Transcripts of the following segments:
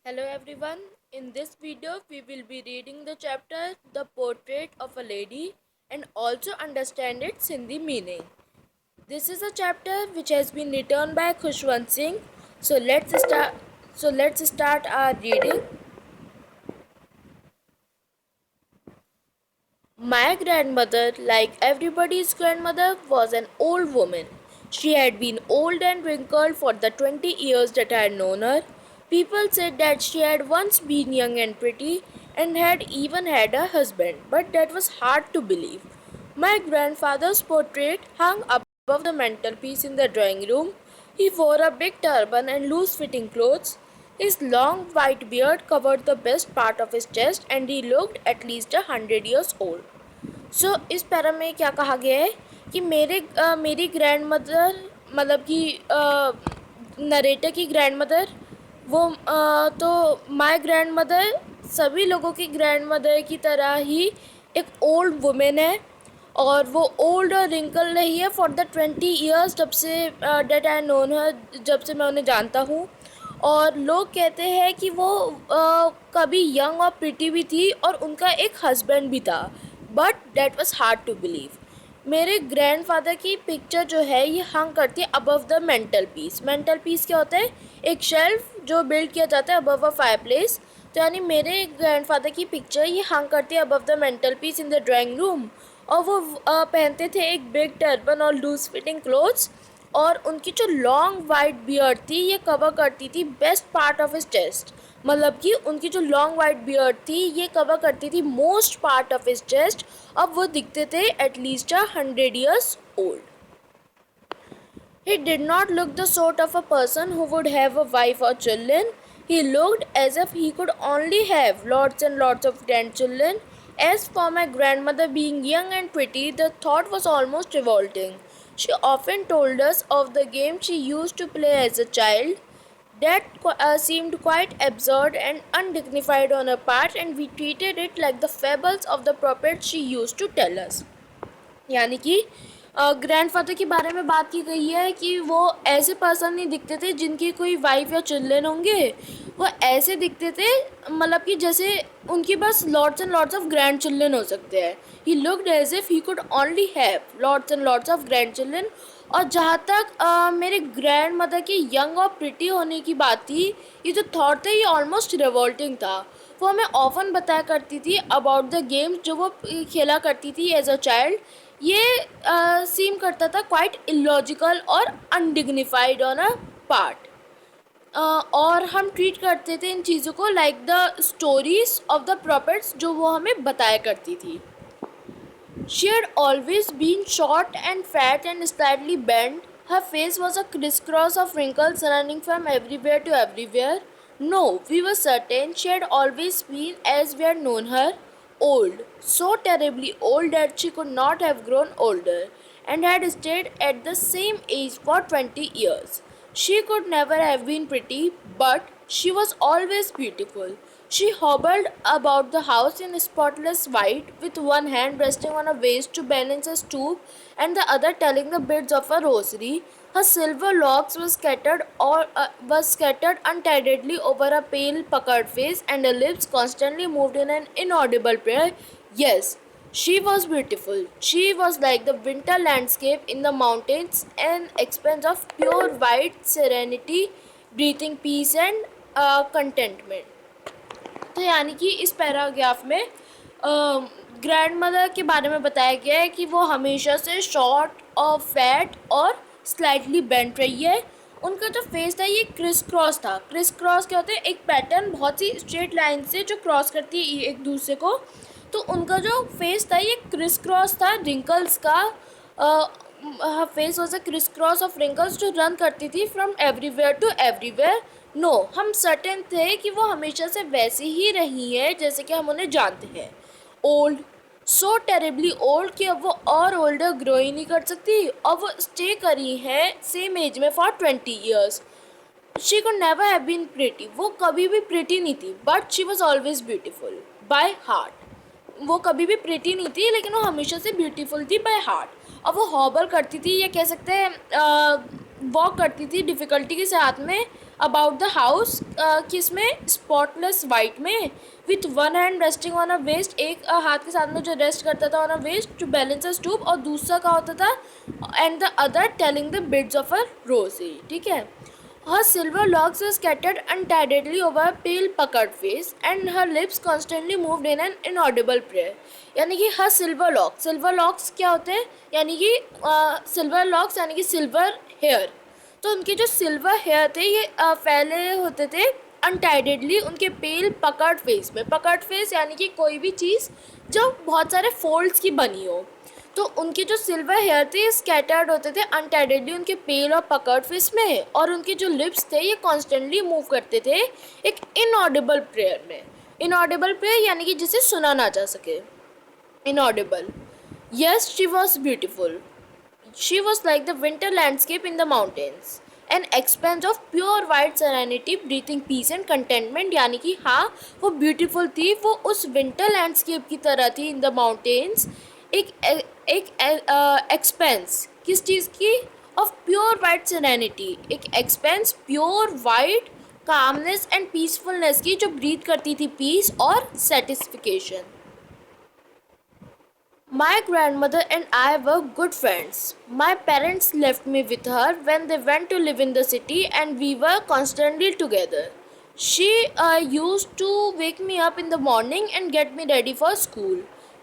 Hello everyone, in this video we will be reading the chapter The Portrait of a Lady and also understand its Hindi meaning. This is a chapter which has been written by Khushwant Singh. So let's start our reading. My grandmother, like everybody's grandmother, was an old woman. She had been old and wrinkled for the 20 years that I had known her. People said that she had once been young and pretty and had even had a husband, but that was hard to believe. My grandfather's portrait hung above the mantelpiece in the drawing room. He wore a big turban and loose fitting clothes. His long white beard covered the best part of his chest and he looked at least 100 years old. इस para में क्या कहा गया है कि मेरी grand mother मतलब कि नरेटर की ग्रैंड मदर तो माय ग्रैंड मदर सभी लोगों की ग्रैंड मदर की तरह ही एक ओल्ड वुमेन है और वो ओल्ड और रिंकल रही है फॉर द 20 ईयर्स जब से डेट आई नोन हर जब से मैं उन्हें जानता हूँ। और लोग कहते हैं कि वो कभी यंग और प्रिटी भी थी और उनका एक हस्बैंड भी था, but that was hard to believe. मेरे ग्रैंडफादर की पिक्चर जो है ये हंग करती है above the mantelpiece. Mantelpiece क्या होता है? एक शेल्फ जो बिल्ड किया जाता है अबव अ फायर प्लेस। तो यानी मेरे ग्रैंडफादर की पिक्चर ये हंग करती है above the mental peace in the drawing room. और वो पहनते थे एक बिग टर्बन और लूज फिटिंग क्लोथ्स और उनकी जो लॉन्ग वाइट बियर्ड थी ये कवर करती थी best part of his chest. मतलब कि उनकी जो लॉन्ग वाइट बियर्ड थी ये कवर करती थी most part of his chest. अब वो दिखते थे at least 100 years old. He did not look the sort of a person who would have a wife or children. He looked as if he could only have lots and lots of grandchildren. As for my grandmother being young and pretty, the thought was almost revolting. She often told us of the games she used to play as a child. That seemed quite absurd and undignified on her part, and we treated it like the fables of the prophets she used to tell us. यानी कि grandfather के बारे में बात की गई है कि वो ऐसे पर्सन नहीं दिखते थे जिनकी कोई वाइफ या चिल्ड्रन होंगे। वो ऐसे दिखते थे मतलब कि जैसे उनकी बस lots and lots of grandchildren हो सकते हैं। He looked as if he could only have lots and lots of grandchildren. और जहाँ तक मेरे ग्रैंड मदर की यंग और प्रिटी होने की बात थी, ये जो थॉट था ये ऑलमोस्ट रिवोल्टिंग था। वो हमें ऑफन बताया करती थी अबाउट द गेम्स जो वो खेला करती थी एज अ चाइल्ड। ये सीम करता था क्वाइट इलॉजिकल और अनडिग्निफाइड ऑन अ पार्ट। और हम ट्रीट करते थे इन चीज़ों को like the stories of the profits जो वो हमें बताया करती थी। She had always been short and fat and slightly bent. Her face was a crisscross of wrinkles running from everywhere to everywhere. No, we were certain she had always been, as we had known her, old. So terribly old that she could not have grown older, and had stayed at the same age for 20 years. She could never have been pretty, but she was always beautiful. She hobbled about the house in spotless white, with one hand resting on a vase to balance a stoop and the other telling the beads of a rosary. Her silver locks were scattered untidily over a pale, puckered face, and her lips constantly moved in an inaudible prayer. Yes, she was beautiful. She was like the winter landscape in the mountains, an expanse of pure white serenity, breathing peace and contentment. तो यानी कि इस paragraph में grand mother के बारे में बताया गया है कि वो हमेशा से शॉर्ट और फैट और स्लाइटली बेंट रही है। उनका जो फेस था ये क्रिस क्रॉस था। क्रिस क्रॉस क्या होता है? एक पैटर्न बहुत सी स्ट्रेट लाइन से जो क्रॉस करती है एक दूसरे को। तो उनका जो फेस था ये क्रिस क्रॉस था रिंकल्स का। Face was a criss cross of wrinkles जो रन करती थी from everywhere to everywhere. No, हम सर्टेन थे कि वो हमेशा से वैसी ही रही है जैसे कि हम उन्हें जानते हैं। ओल्ड, सो टेरिबली ओल्ड कि अब वो और ओल्डर ग्रो ही नहीं कर सकती और वो स्टे करी है सेम एज में for 20 years. She could never have been pretty, वो कभी भी प्रिटी नहीं थी, but she was always beautiful by heart. वो कभी भी प्रिटी नहीं थी लेकिन वो हमेशा से ब्यूटीफुल थी बाय हार्ट। और वो हॉबल करती थी, ये कह सकते हैं वॉक करती थी डिफ़िकल्टी के साथ में अबाउट द हाउस, किसमें, स्पॉटलेस वाइट में, with one hand resting on a waist, एक हाथ के साथ में जो रेस्ट करता था on a waist to balance a stoop, और दूसरा का होता था and the other telling the beads of a rosary, ठीक है। Her silver locks were scattered untidily over a pale puckered face, and her lips constantly moved in an inaudible prayer. यानी कि her silver locks क्या होते हैं, यानी कि silver locks यानी कि silver hair। तो उनके जो सिल्वर हेयर थे ये फैले होते थे अनटाइडेडली उनके पेल पकड़ फेस में। पकड़ फेस यानी कि कोई भी चीज़ जो बहुत सारे फोल्ड्स की बनी हो, तो उनके जो सिल्वर हेयर थे ये स्कैटर्ड होते थे अनटाइडेडली उनके पेल और पकड़ फेस में, और उनके जो लिप्स थे ये कॉन्स्टेंटली मूव करते थे एक इनऑडिबल प्रेयर में। इनऑडिबल प्रेयर यानी कि जिसे सुना ना जा सके, inaudible. Yes, she was beautiful. She was like the winter landscape in the mountains, an expanse of pure white serenity, breathing peace and contentment। यानी कि हाँ, वो ब्यूटीफुल थी, वो उस विंटर लैंडस्केप की तरह थी इन द माउंटेन्स। एक एक्सपेंस किस चीज़ की, ऑफ प्योर वाइट सेरेनिटी, एक expense pure white calmness and peacefulness की, जो ब्रीथ करती थी पीस और satisfaction. My grandmother and I were good friends. My parents left me with her when they went to live in the city, and we were constantly together. She used to wake me up in the morning and get me ready for school.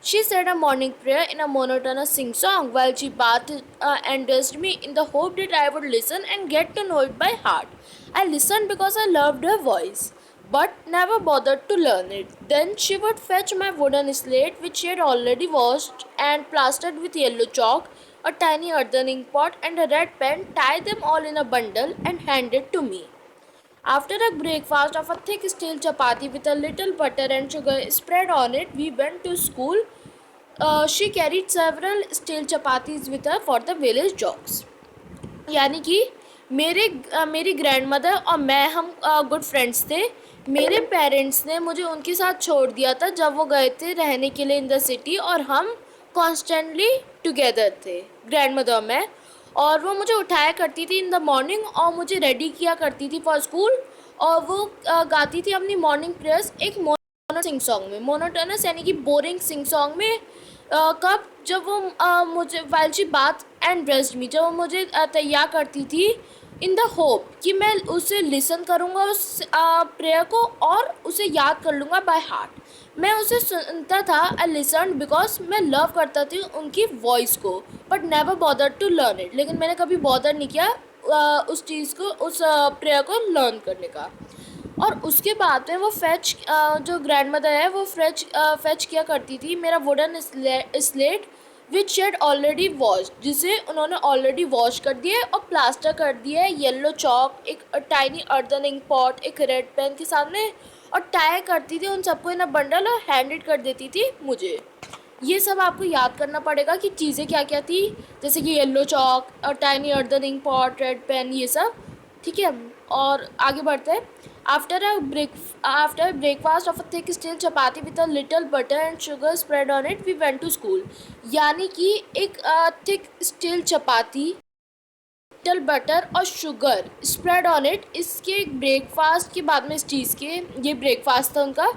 She said a morning prayer in a monotonous sing song while she bathed and dressed me in the hope that I would listen and get to know it by heart. I listened because I loved her voice, but never bothered to learn it. Then she would fetch my wooden slate, which she had already washed and plastered with yellow chalk, a tiny earthen ink pot, and a red pen, tie them all in a bundle, and hand it to me. After a breakfast of a thick steel chapati with a little butter and sugar spread on it, we went to school. She carried several steel chapatis with her for the village jogs. यानी कि मेरी grandmother और मैं, हम good friends थे। मेरे parents ने मुझे उनके साथ छोड़ दिया था जब वो गए थे रहने के लिए इन द सिटी, और हम कॉन्स्टेंटली टुगेदर थे, ग्रैंडमदर और मैं। और वो मुझे उठाया करती थी इन द मॉर्निंग और मुझे रेडी किया करती थी फॉर स्कूल, और वो गाती थी अपनी मॉर्निंग प्रेयर्स एक सिंग सॉन्ग में, मोनोटोनस यानी कि बोरिंग सिंग सॉन्ग में। कब, जब वो मुझे वाइल शी बात एंड ड्रेस्ड मी, जब वो मुझे तैयार करती थी इन द होप कि मैं उसे लिसन करूँगा उस प्रेयर को और उसे याद कर लूँगा बाय हार्ट। मैं उसे सुनता था, आई लिसन बिकॉज मैं लव करता थी उनकी वॉइस को, but never bother to learn it, लेकिन मैंने कभी बॉदर नहीं किया उस चीज़ को, उस प्रेयर को लर्न करने का। और उसके बाद में वो जो ग्रैंड मदर है वो फेच किया करती थी मेरा वुडन स्लेट विच शेड ऑलरेडी वॉश, जिसे उन्होंने ऑलरेडी वॉश कर दिया है और प्लास्टर कर दिया है येलो चॉक, एक टाइनी अर्दन इंक पॉट, एक रेड पेन के सामने, और टाई करती थी उन सबको इन अ बंडल और हैंडेड कर देती थी मुझे। ये सब आपको याद करना पड़ेगा कि चीज़ें क्या क्या थी, जैसे कि येलो चॉक और tiny earthen ink pot, red pen, ये सब, ठीक है। और आगे बढ़ते हैं। After breakfast of a thick steel chapati with a little butter and sugar spread on it, we went to school। यानी कि एक थिक स्टील चपाती, लिटल बटर और शुगर स्प्रेड ऑन इट, इसके ब्रेकफास्ट के बाद में इस चीज़ के, ये ब्रेकफास्ट था उनका,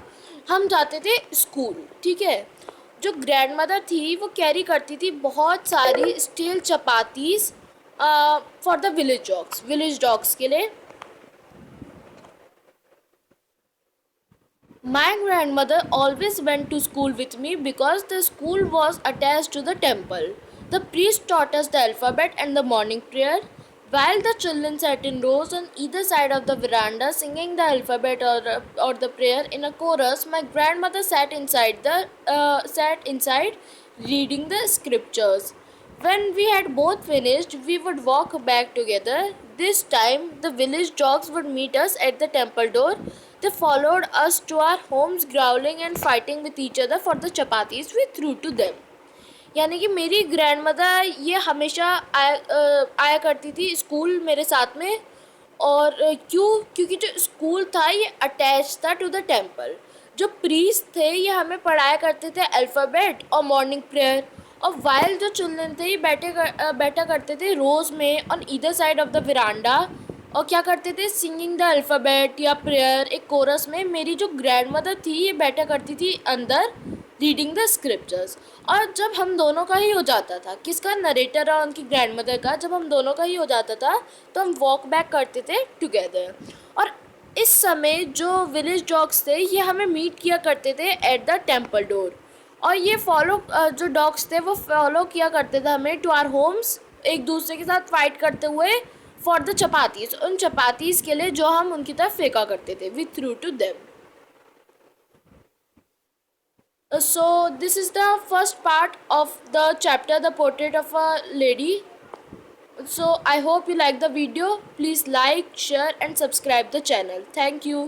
हम जाते थे स्कूल, ठीक है। जो ग्रैंड मदर थी वो कैरी करती थी बहुत सारी steel chapatis for the village dogs के लिए। My grandmother always went to school with me because the school was attached to the temple. The priest taught us the alphabet and the morning prayer, while the children sat in rows on either side of the veranda singing the alphabet or the prayer in a chorus. My grandmother sat inside reading the scriptures. When we had both finished, we would walk back together. This time, the village dogs would meet us at the temple door. They followed us to our homes, growling and fighting with each other for the chapatis we threw to them. यानी कि मेरी grandmother ये हमेशा आया करती थी school मेरे साथ में, और क्योंकि जो स्कूल था ये अटैच था टू द टेम्पल। जो प्रीस्ट थे ये हमें पढ़ाया करते थे अल्फ़ाबेट और मॉर्निंग प्रेयर, और वाइल जो चिल्ड्रन थे ये बैठा करते थे रोज़ में on either side of the veranda, और क्या करते थे, सिंगिंग द अल्फ़ाबेट या प्रेयर एक कोरस में। मेरी जो ग्रैंड मदर थी ये बैठा करती थी अंदर रीडिंग द स्क्रिप्चर्स। और जब हम दोनों का ही हो जाता था, किसका, नरेटर और उनकी ग्रैंड मदर का, जब हम दोनों का ही हो जाता था तो हम वॉक बैक करते थे टुगेदर। और इस समय जो विलेज डॉग्स थे ये हमें मीट किया करते थे एट द टेम्पल डोर। और ये फॉलो जो डॉग्स थे वो फॉलो किया करते थे हमें टू आर होम्स, एक दूसरे के साथ फाइट करते हुए फॉर द चपातीज, उन चपातीज के लिए जो हम उनकी तरफ फेंका करते थे, we threw to them. So this is the first part of the chapter, the portrait of a lady. So I hope you like the video. Please like, share and subscribe the channel. Thank you.